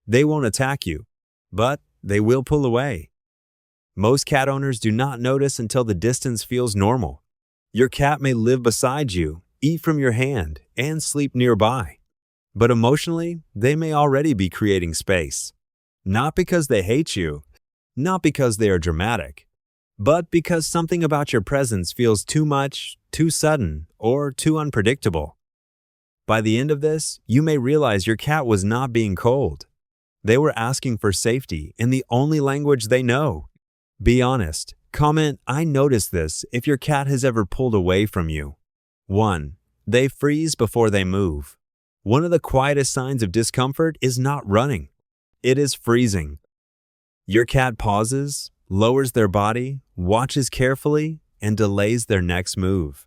They won't attack you, but they will pull away. Most cat owners do not notice until the distance feels normal. Your cat may live beside you, eat from your hand, and sleep nearby. But emotionally, they may already be creating space. Not because they hate you, not because they are dramatic, but because something about your presence feels too much, too sudden, or too unpredictable. By the end of this, you may realize your cat was not being cold. They were asking for safety in the only language they know. Be honest. Comment, "I noticed this," if your cat has ever pulled away from you. 1. They freeze before they move. One of the quietest signs of discomfort is not running. It is freezing. Your cat pauses, lowers their body, watches carefully, and delays their next move.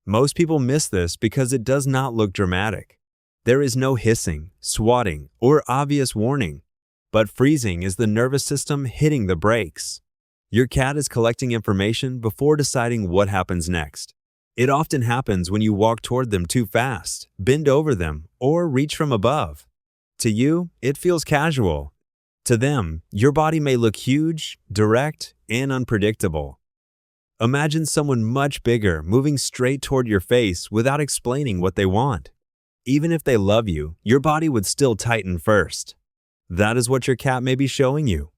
Most people miss this because it does not look dramatic. There is no hissing, swatting, or obvious warning. But freezing is the nervous system hitting the brakes. Your cat is collecting information before deciding what happens next. It often happens when you walk toward them too fast, bend over them, or reach from above. To you, it feels casual. To them, your body may look huge, direct, and unpredictable. Imagine someone much bigger moving straight toward your face without explaining what they want. Even if they love you, your body would still tighten first. That is what your cat may be showing you.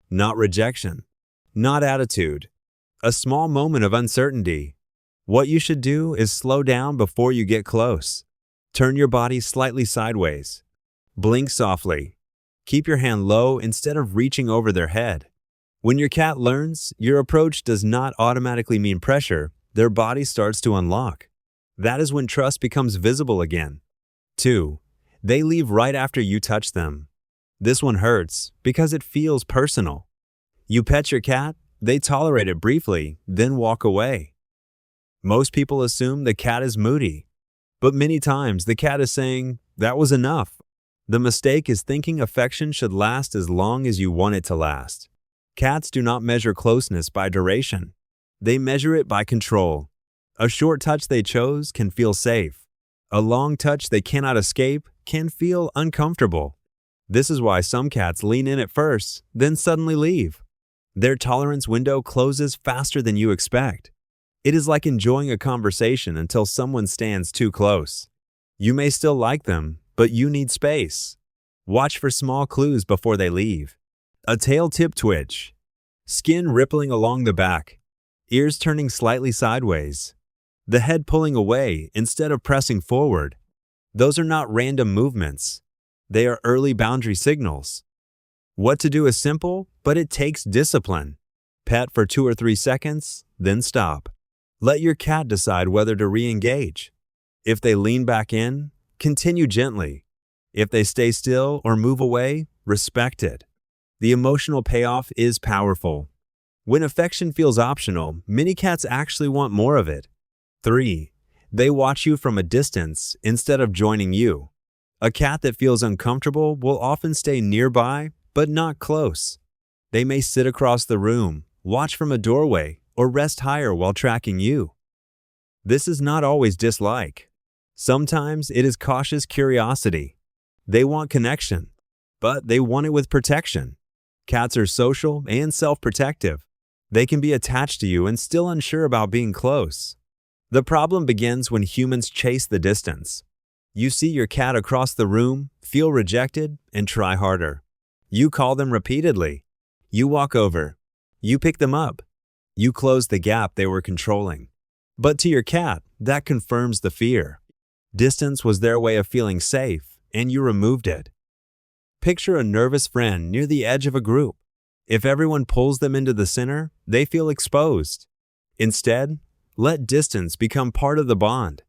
Not rejection, not attitude, a small moment of uncertainty. What you should do is slow down before you get close. Turn your body slightly sideways. Blink softly. Keep your hand low instead of reaching over their head. When your cat learns, your approach does not automatically mean pressure, their body starts to unlock. That is when trust becomes visible again. 2. They leave right after you touch them. This one hurts because it feels personal. You pet your cat, they tolerate it briefly, then walk away. Most people assume the cat is moody, but many times the cat is saying, "That was enough." The mistake is thinking affection should last as long as you want it to last. Cats do not measure closeness by duration. They measure it by control. A short touch they chose can feel safe. A long touch they cannot escape can feel uncomfortable. This is why some cats lean in at first, then suddenly leave. Their tolerance window closes faster than you expect. It is like enjoying a conversation until someone stands too close. You may still like them, but you need space. Watch for small clues before they leave. A tail tip twitch, skin rippling along the back, ears turning slightly sideways, the head pulling away instead of pressing forward. Those are not random movements. They are early boundary signals. What to do is simple, but it takes discipline. Pet for 2 or 3 seconds, then stop. Let your cat decide whether to re-engage. If they lean back in, continue gently. If they stay still or move away, respect it. The emotional payoff is powerful. When affection feels optional, many cats actually want more of it. 3. They watch you from a distance instead of joining you. A cat that feels uncomfortable will often stay nearby, but not close. They may sit across the room, watch from a doorway, or rest higher while tracking you. This is not always dislike. Sometimes it is cautious curiosity. They want connection, but they want it with protection. Cats are social and self-protective. They can be attached to you and still unsure about being close. The problem begins when humans chase the distance. You see your cat across the room, feel rejected, and try harder. You call them repeatedly. You walk over. You pick them up. You close the gap they were controlling. But to your cat, that confirms the fear. Distance was their way of feeling safe, and you removed it. Picture a nervous friend near the edge of a group. If everyone pulls them into the center, they feel exposed. Instead, let distance become part of the bond.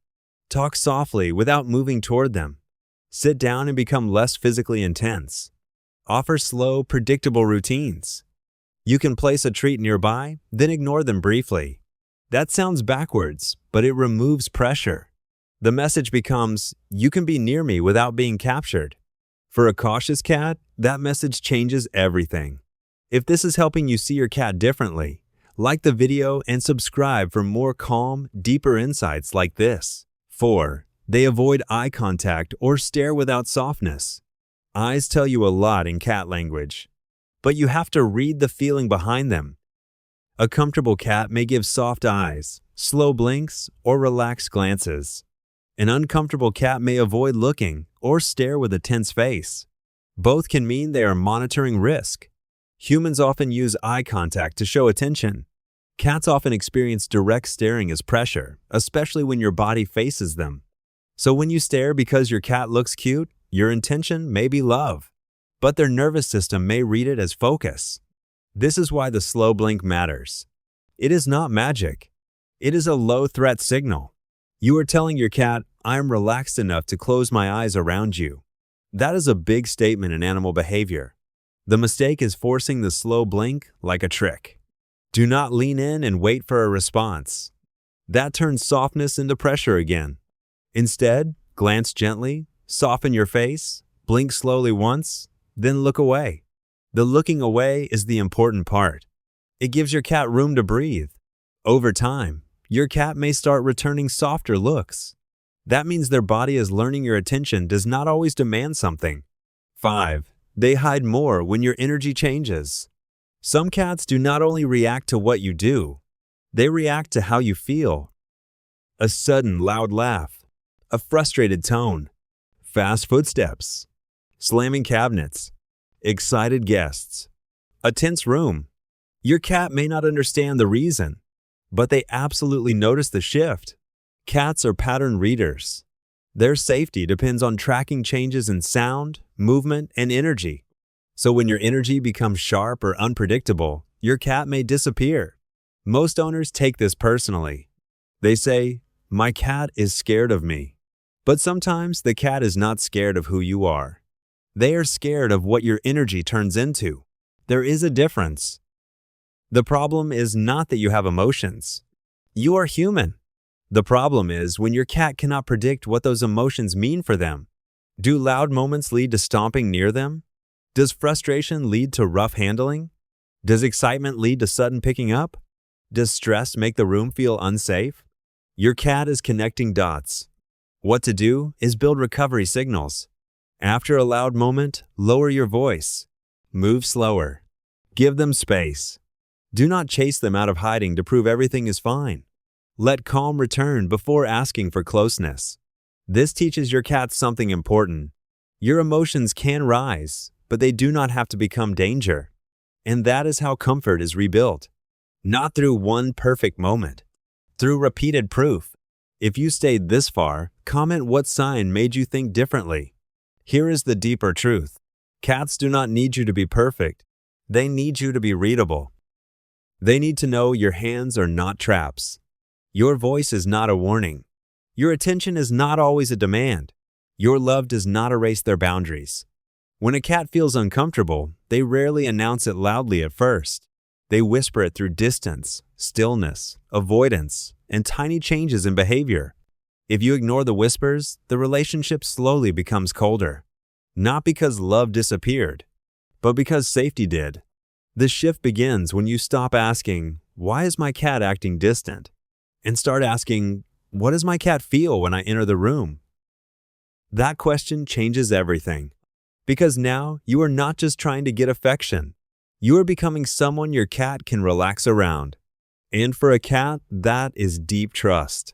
Talk softly without moving toward them. Sit down and become less physically intense. Offer slow, predictable routines. You can place a treat nearby, then ignore them briefly. That sounds backwards, but it removes pressure. The message becomes, "You can be near me without being captured." For a cautious cat, that message changes everything. If this is helping you see your cat differently, like the video and subscribe for more calm, deeper insights like this. 4. They avoid eye contact or stare without softness. Eyes tell you a lot in cat language, but you have to read the feeling behind them. A comfortable cat may give soft eyes, slow blinks, or relaxed glances. An uncomfortable cat may avoid looking or stare with a tense face. Both can mean they are monitoring risk. Humans often use eye contact to show attention. Cats often experience direct staring as pressure, especially when your body faces them. So when you stare because your cat looks cute, your intention may be love, but their nervous system may read it as focus. This is why the slow blink matters. It is not magic. It is a low-threat signal. You are telling your cat, "I am relaxed enough to close my eyes around you." That is a big statement in animal behavior. The mistake is forcing the slow blink like a trick. Do not lean in and wait for a response. That turns softness into pressure again. Instead, glance gently, soften your face, blink slowly once, then look away. The looking away is the important part. It gives your cat room to breathe. Over time, your cat may start returning softer looks. That means their body is learning your attention does not always demand something. 5. They hide more when your energy changes. Some cats do not only react to what you do, they react to how you feel. A sudden loud laugh, a frustrated tone, fast footsteps, slamming cabinets, excited guests, a tense room. Your cat may not understand the reason, but they absolutely notice the shift. Cats are pattern readers. Their safety depends on tracking changes in sound, movement, and energy. So when your energy becomes sharp or unpredictable, your cat may disappear. Most owners take this personally. They say, "My cat is scared of me." But sometimes the cat is not scared of who you are. They are scared of what your energy turns into. There is a difference. The problem is not that you have emotions. You are human. The problem is when your cat cannot predict what those emotions mean for them. Do loud moments lead to stomping near them? Does frustration lead to rough handling? Does excitement lead to sudden picking up? Does stress make the room feel unsafe? Your cat is connecting dots. What to do is build recovery signals. After a loud moment, lower your voice. Move slower. Give them space. Do not chase them out of hiding to prove everything is fine. Let calm return before asking for closeness. This teaches your cat something important. Your emotions can rise, but they do not have to become danger. And that is how comfort is rebuilt. Not through one perfect moment, through repeated proof. If you stayed this far, comment what sign made you think differently. Here is the deeper truth. Cats do not need you to be perfect. They need you to be readable. They need to know your hands are not traps. Your voice is not a warning. Your attention is not always a demand. Your love does not erase their boundaries. When a cat feels uncomfortable, they rarely announce it loudly at first. They whisper it through distance, stillness, avoidance, and tiny changes in behavior. If you ignore the whispers, the relationship slowly becomes colder. Not because love disappeared, but because safety did. The shift begins when you stop asking, "Why is my cat acting distant?" and start asking, "What does my cat feel when I enter the room?" That question changes everything. Because now you are not just trying to get affection. You are becoming someone your cat can relax around. And for a cat, that is deep trust.